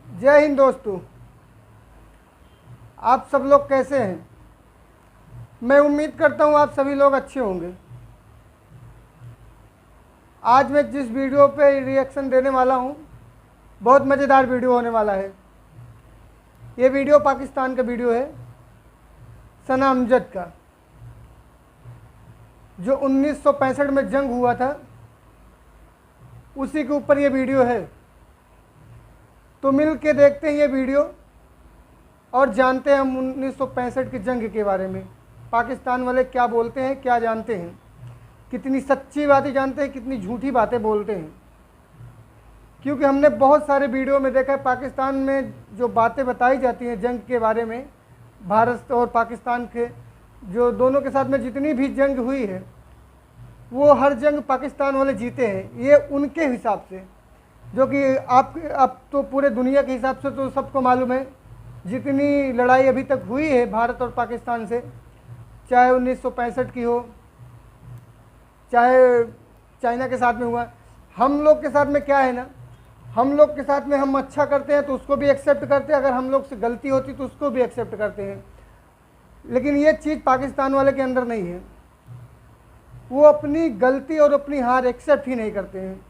जय हिंद दोस्तों, आप सब लोग कैसे हैं। मैं उम्मीद करता हूं आप सभी लोग अच्छे होंगे। आज मैं जिस वीडियो पे रिएक्शन देने वाला हूं, बहुत मज़ेदार वीडियो होने वाला है। ये वीडियो पाकिस्तान का वीडियो है, सना अमजद का, जो 1965 में जंग हुआ था, उसी के ऊपर ये वीडियो है। तो मिल के देखते हैं ये वीडियो और जानते हैं हम 1965 की जंग के बारे में। पाकिस्तान वाले क्या बोलते हैं, क्या जानते हैं, कितनी सच्ची बातें जानते हैं, कितनी झूठी बातें बोलते हैं। क्योंकि हमने बहुत सारे वीडियो में देखा है, पाकिस्तान में जो बातें बताई जाती हैं जंग के बारे में, भारत और पाकिस्तान के जो दोनों के साथ में जितनी भी जंग हुई है, वो हर जंग पाकिस्तान वाले जीते हैं। ये उनके हिसाब से, जो कि आप तो पूरे दुनिया के हिसाब से तो सबको मालूम है, जितनी लड़ाई अभी तक हुई है भारत और पाकिस्तान से, चाहे 1965 की हो, चाहे चाइना के साथ में हुआ। हम लोग के साथ में क्या है ना, हम लोग के साथ में हम अच्छा करते हैं तो उसको भी एक्सेप्ट करते हैं, अगर हम लोग से गलती होती तो उसको भी एक्सेप्ट करते हैं। लेकिन ये चीज़ पाकिस्तान वाले के अंदर नहीं है। वो अपनी गलती और अपनी हार एक्सेप्ट ही नहीं करते हैं,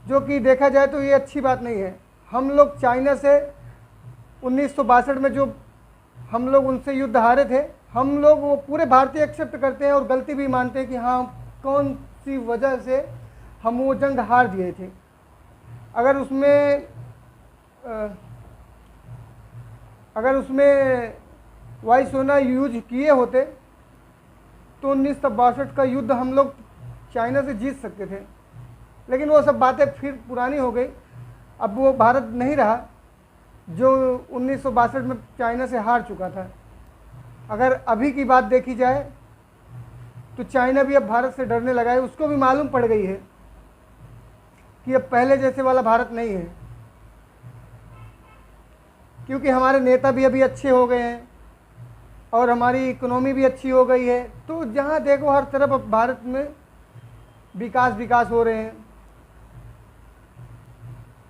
जो कि देखा जाए तो ये अच्छी बात नहीं है। हम लोग चाइना से 1962 में जो हम लोग उनसे युद्ध हारे थे, हम लोग वो पूरे भारतीय एक्सेप्ट करते हैं और गलती भी मानते हैं कि हाँ, कौन सी वजह से हम वो जंग हार दिए थे। अगर उसमें वायुसेना यूज किए होते तो 1962 का युद्ध हम लोग चाइना से जीत सकते थे। लेकिन वो सब बातें फिर पुरानी हो गई। अब वो भारत नहीं रहा जो 1962 में चाइना से हार चुका था। अगर अभी की बात देखी जाए तो चाइना भी अब भारत से डरने लगा है। उसको भी मालूम पड़ गई है कि अब पहले जैसे वाला भारत नहीं है, क्योंकि हमारे नेता भी अभी अच्छे हो गए हैं और हमारी इकोनॉमी भी अच्छी हो गई है। तो जहाँ देखो हर तरफ अब भारत में विकास हो रहे हैं।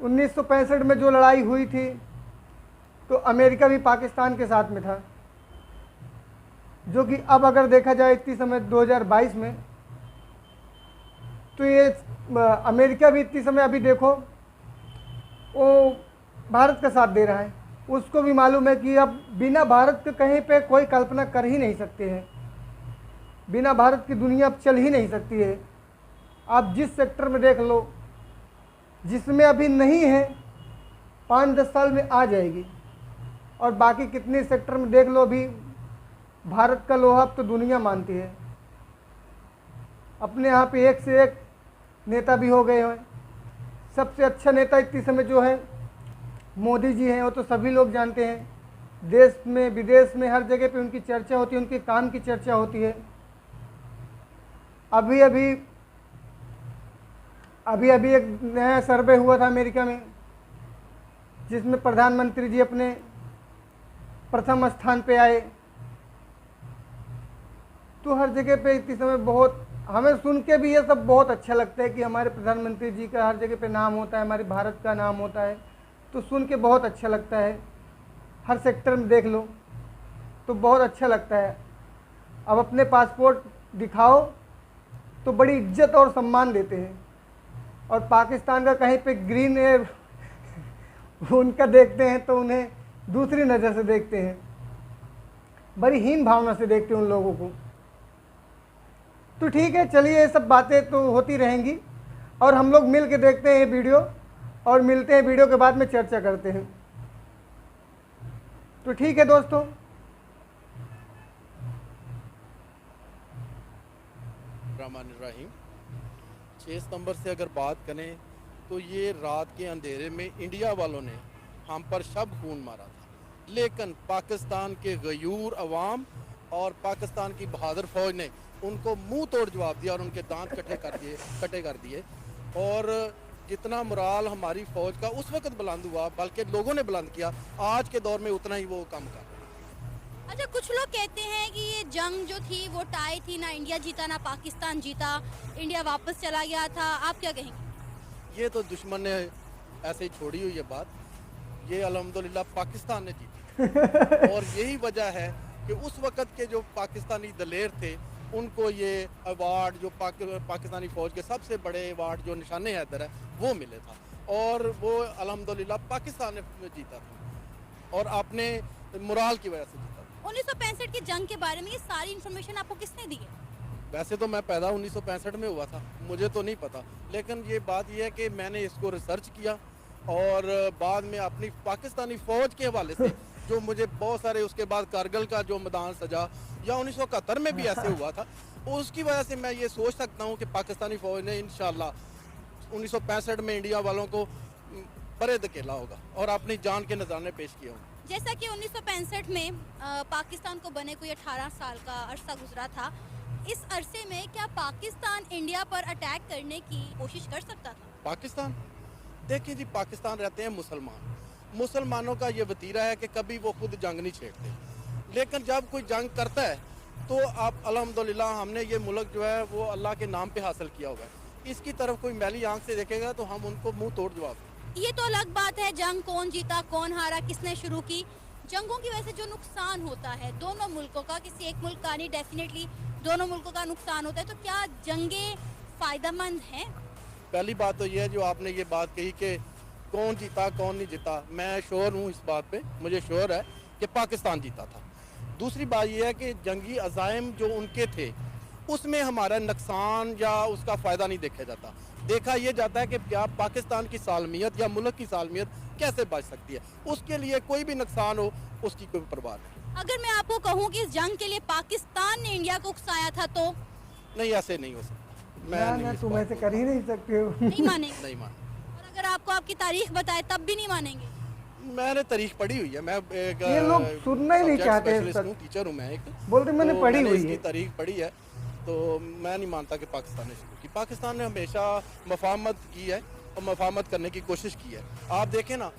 1965 में जो लड़ाई हुई थी तो अमेरिका भी पाकिस्तान के साथ में था, जो कि अब अगर देखा जाए इतनी समय 2022 में, तो ये अमेरिका भी इतनी समय अभी देखो वो भारत का साथ दे रहा है। उसको भी मालूम है कि अब बिना भारत के कहीं पे कोई कल्पना कर ही नहीं सकते हैं, बिना भारत की दुनिया अब चल ही नहीं सकती है। आप जिस सेक्टर में देख लो, जिसमें अभी नहीं है 5-10 साल में आ जाएगी, और बाकी कितने सेक्टर में देख लो, अभी भारत का लोहा अब तो दुनिया मानती है। अपने यहाँ पे एक से एक नेता भी हो गए हैं। सबसे अच्छा नेता इतनी समय जो है मोदी जी हैं, वो तो सभी लोग जानते हैं। देश में विदेश में हर जगह पे उनकी चर्चा होती है, उनके काम की चर्चा होती है। अभी अभी एक नया सर्वे हुआ था अमेरिका में, जिसमें प्रधानमंत्री जी अपने प्रथम स्थान पे आए। तो हर जगह पे इतनी समय बहुत हमें सुन के भी ये सब बहुत अच्छा लगता है कि हमारे प्रधानमंत्री जी का हर जगह पे नाम होता है, हमारे भारत का नाम होता है, तो सुन के बहुत अच्छा लगता है। हर सेक्टर में देख लो तो बहुत अच्छा लगता है। अब अपने पासपोर्ट दिखाओ तो बड़ी इज्जत और सम्मान देते हैं, और पाकिस्तान का कहीं पे ग्रीन है उनका देखते हैं तो उन्हें दूसरी नज़र से देखते हैं, बड़ी हीन भावना से देखते हैं उन लोगों को। तो ठीक है, चलिए, ये सब बातें तो होती रहेंगी और हम लोग मिल के देखते हैं ये वीडियो और मिलते हैं वीडियो के बाद में चर्चा करते हैं। तो ठीक है दोस्तों, रहीम 6 सितंबर से अगर बात करें तो ये रात के अंधेरे में इंडिया वालों ने हम पर शब खून मारा था, लेकिन पाकिस्तान के गयूर अवाम और पाकिस्तान की बहादुर फौज ने उनको मुंह तोड़ जवाब दिया और उनके दांत कटे कर दिए। और जितना मोराल हमारी फौज का उस वक्त बुलंद हुआ, बल्कि लोगों ने बुलंद किया, आज के दौर में उतना ही वो काम कर रहे हैं। अच्छा, कुछ लोग कहते हैं कि ये जंग जो थी वो टाई थी, ना इंडिया जीता ना पाकिस्तान जीता, इंडिया वापस चला गया था। आप क्या कहेंगे? ये तो दुश्मन ने ऐसे ही छोड़ी हुई है बात। ये अल्हम्दुलिल्लाह पाकिस्तान ने जीती और यही वजह है कि उस वक़्त के जो पाकिस्तानी दलेर थे उनको ये अवार्ड जो पाकिस्तानी फ़ौज के सबसे बड़े अवार्ड जो निशान हैदर है वो मिले था और वो अल्हम्दुलिल्लाह पाकिस्तान ने जीता था और अपने मोराल की वजह से जीता था। 1965 की जंग के बारे में ये सारी इन्फॉर्मेशन आपको किसने दी है? वैसे तो मैं पैदा 1965 में हुआ था, मुझे तो नहीं पता, लेकिन ये बात यह है कि मैंने इसको रिसर्च किया और बाद में अपनी पाकिस्तानी फ़ौज के हवाले से जो मुझे बहुत सारे उसके बाद कारगिल का जो मैदान सजा या 1971 में भी ऐसे हुआ था, उसकी वजह से मैं ये सोच सकता हूँ कि पाकिस्तानी फ़ौज ने इंशाल्लाह 1965 में इंडिया वालों को बड़े धकेला होगा और अपनी जान के नजराने पेश किए होंगे। जैसा कि 1965 में पाकिस्तान को बने कोई 18 साल का अरसा गुजरा था, इस अरसे में क्या पाकिस्तान इंडिया पर अटैक करने की कोशिश कर सकता था? पाकिस्तान, देखिए जी, पाकिस्तान रहते हैं मुसलमान, मुसलमानों का ये वतीरा है कि कभी वो खुद जंग नहीं छेड़ते, लेकिन जब कोई जंग करता है तो आप अल्हम्दुलिल्लाह हमने ये मुल्क जो है वो अल्लाह के नाम पे हासिल किया हुआ है। इसकी तरफ कोई मैली आंख से देखेगा तो हम उनको मुंह तोड़ जवाब दें। ये तो अलग बात है, जंग कौन जीता कौन हारा किसने शुरू की। जंगों की वजह से जो नुकसान होता है दोनों मुल्कों का, किसी एक मुल्क का नहीं, डेफिनेटली दोनों मुल्कों का नुकसान होता है, तो क्या जंगें फायदेमंद हैं? पहली बात तो ये है जो आपने ये बात कही कि कौन जीता कौन नहीं जीता, मैं श्योर हूँ इस बात पे, मुझे श्योर है कि पाकिस्तान जीता था। दूसरी बात यह है कि जंगी अज़ाइम जो उनके थे उसमें हमारा नुकसान या उसका फ़ायदा नहीं देखा जाता, देखा यह जाता है कि क्या पाकिस्तान की सालमियत या मुल्क की सालमियत कैसे बच सकती है, उसके लिए कोई भी नुकसान हो उसकी कोई परवाह नहीं। अगर मैं आपको कहूँ कि इस जंग के लिए पाकिस्तान ने इंडिया को उकसाया था तो? नहीं, ऐसे नहीं हो सकता, मैं तुम ऐसे कर ही नहीं सकते हो। नहीं मानेंगे? नहीं मान। और अगर आपको आपकी तारीख बताए तब भी नहीं मानेंगे? मैंने तारीख पढ़ी हुई है, मैं एक ये लोग सुनना ही नहीं चाहते, टीचर हूँ मैं एक, बोलते मैंने तो पढ़ी हुई है, तारीख पढ़ी है, तो मैं नहीं मानता कि पाकिस्तान ने शुरू की। पाकिस्तान ने हमेशा मफाहमत की है और मफाहमत करने की कोशिश की है। आप देखें ना,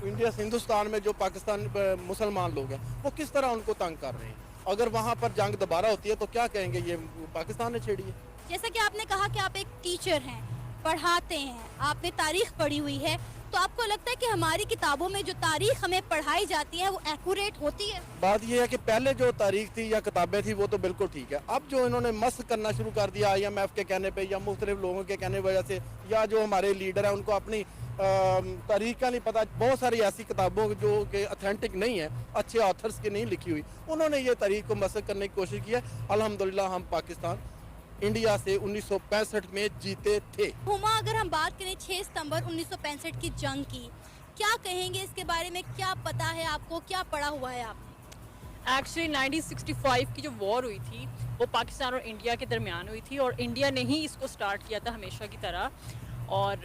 इंडिया हिंदुस्तान में जो पाकिस्तान मुसलमान लोग हैं वो किस तरह उनको तंग कर रहे हैं, अगर वहाँ पर जंग दोबारा होती है तो क्या कहेंगे ये पाकिस्तान ने छेड़ी है। जैसा कि आपने कहा कि आप एक टीचर हैं, पढ़ाते हैं, आपने तारीख पढ़ी हुई है, तो आपको लगता है कि हमारी किताबों में जो तारीख हमें पढ़ाई जाती है वो एक्यूरेट होती है? बात यह है कि पहले जो तारीख थी या किताबें थी वो तो बिल्कुल ठीक है, अब जो इन्होंने मस्क करना शुरू कर दिया IMF के कहने पे या मुख्तलिफ लोगों के कहने वजह से, या जो हमारे लीडर हैं उनको अपनी तारीख का नहीं पता, बहुत सारी ऐसी किताबों जो कि ऑथेंटिक नहीं है, अच्छे ऑथर्स की नहीं लिखी हुई, उन्होंने ये तारीख को मस्क करने की कोशिश की है। अल्हम्दुलिल्लाह हम पाकिस्तान इंडिया से 1965 में जीते थे। हुमा, अगर हम बात करें 6 सितंबर 1965 की जंग की, क्या कहेंगे इसके बारे में, क्या पता है आपको, क्या पढ़ा हुआ है आपने? एक्चुअली 1965 की जो वॉर हुई थी वो पाकिस्तान और इंडिया के दरमियान हुई थी और इंडिया ने ही इसको स्टार्ट किया था हमेशा की तरह, और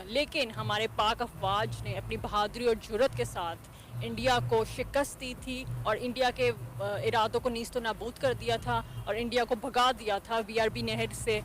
लेकिन हमारे पाक अफवाज ने अपनी बहादुरी और जुर्रत के साथ इंडिया को शिकस्त दी थी और इंडिया के इरादों को नीस्त नाबूद कर दिया था और इंडिया को भगा दिया था BRB नहर से।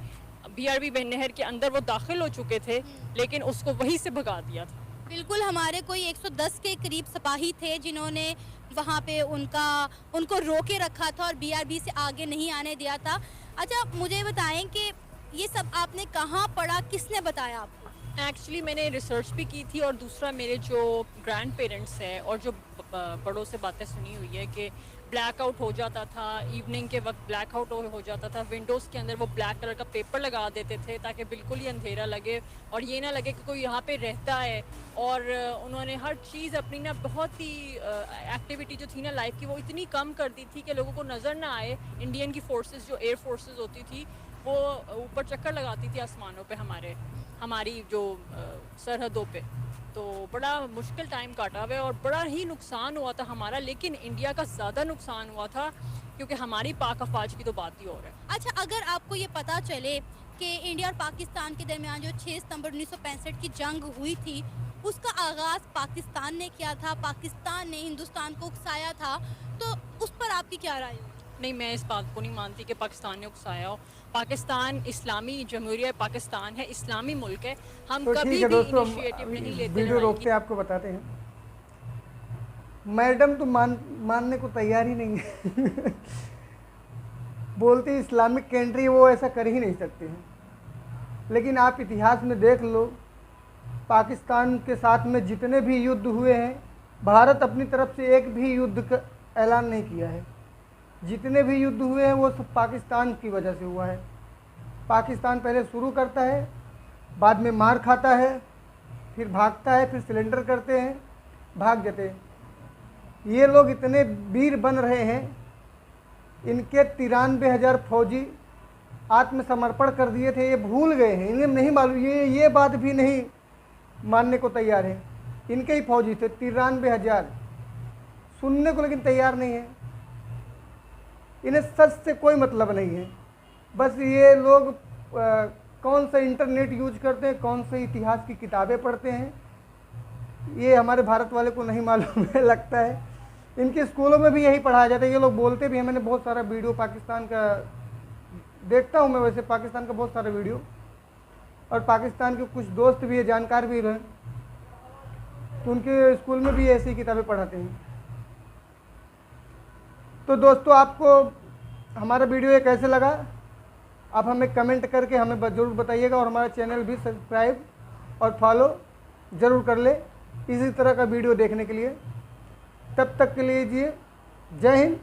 BRB नहर के अंदर वो दाखिल हो चुके थे लेकिन उसको वहीं से भगा दिया था। बिल्कुल, हमारे कोई 110 के करीब सिपाही थे जिन्होंने वहाँ पे उनको रोके रखा था और BRB से आगे नहीं आने दिया था। अच्छा, मुझे बताएं कि ये सब आपने कहाँ पढ़ा, किसने बताया आपको? एक्चुअली मैंने रिसर्च भी की थी और दूसरा मेरे जो ग्रैंड पेरेंट्स हैं और जो बड़ों से बातें सुनी हुई है कि ब्लैकआउट हो जाता था, इवनिंग के वक्त ब्लैकआउट हो जाता था, विंडोज़ के अंदर वो ब्लैक कलर का पेपर लगा देते थे ताकि बिल्कुल ही अंधेरा लगे और ये ना लगे कि कोई यहाँ पे रहता है। और उन्होंने हर चीज़ अपनी ना बहुत ही एक्टिविटी जो थी ना लाइफ की वो इतनी कम कर दी थी कि लोगों को नज़र ना आए। इंडियन की फोर्सेस जो एयर फोर्सेस होती थी वो ऊपर चक्कर लगाती थी आसमानों पे हमारी जो सरहदों पे, तो बड़ा मुश्किल टाइम काटा हुआ है और बड़ा ही नुकसान हुआ था हमारा, लेकिन इंडिया का ज़्यादा नुकसान हुआ था क्योंकि हमारी पाक अफवाज की तो बात ही और है। अच्छा, अगर आपको ये पता चले कि इंडिया और पाकिस्तान के दरमियान जो 6 सितंबर 1965 की जंग हुई थी उसका आगाज़ पाकिस्तान ने किया था, पाकिस्तान ने हिंदुस्तान को उकसाया था, तो उस पर आपकी क्या राय है? नहीं, मैं इस बात को नहीं मानती कि पाकिस्तान ने उकसाया हो। पाकिस्तान इस्लामी जमहूरिया पाकिस्तान है, इस्लामी मुल्क है, हम तो कभी भी इनिशिएटिव नहीं लेते। वीडियो रोकते आपको बताते हैं, मैडम तो मानने को तैयार ही नहीं है। बोलती इस्लामिक कंट्री, वो ऐसा कर ही नहीं सकते हैं। लेकिन आप इतिहास में देख लो, पाकिस्तान के साथ में जितने भी युद्ध हुए हैं भारत अपनी तरफ से एक भी युद्ध का ऐलान नहीं किया है। जितने भी युद्ध हुए हैं वो सब पाकिस्तान की वजह से हुआ है। पाकिस्तान पहले शुरू करता है, बाद में मार खाता है, फिर भागता है, फिर सिलेंडर करते हैं, भाग जाते हैं। ये लोग इतने वीर बन रहे हैं, इनके 93,000 फौजी आत्मसमर्पण कर दिए थे, ये भूल गए हैं, इन्हें नहीं मालूम, ये बात भी नहीं मानने को तैयार है। इनके ही फौजी थे 93,000, सुनने को लेकिन तैयार नहीं है। इन्हें सच से कोई मतलब नहीं है। बस ये लोग कौन सा इंटरनेट यूज करते हैं, कौन से इतिहास की किताबें पढ़ते हैं, ये हमारे भारत वाले को नहीं मालूम है लगता है। इनके स्कूलों में भी यही पढ़ाया जाता है, ये लोग बोलते भी हैं। मैंने बहुत सारा वीडियो पाकिस्तान का देखता हूँ मैं, वैसे पाकिस्तान का बहुत सारा वीडियो, और पाकिस्तान के कुछ दोस्त भी है, जानकार भी हैं, तो उनके स्कूल में भी ऐसी किताबें पढ़ाते हैं। तो दोस्तों, आपको हमारा वीडियो ये कैसे लगा, आप हमें कमेंट करके हमें ज़रूर बताइएगा, और हमारा चैनल भी सब्सक्राइब और फॉलो ज़रूर कर ले इसी तरह का वीडियो देखने के लिए। तब तक के लिए जय हिंद,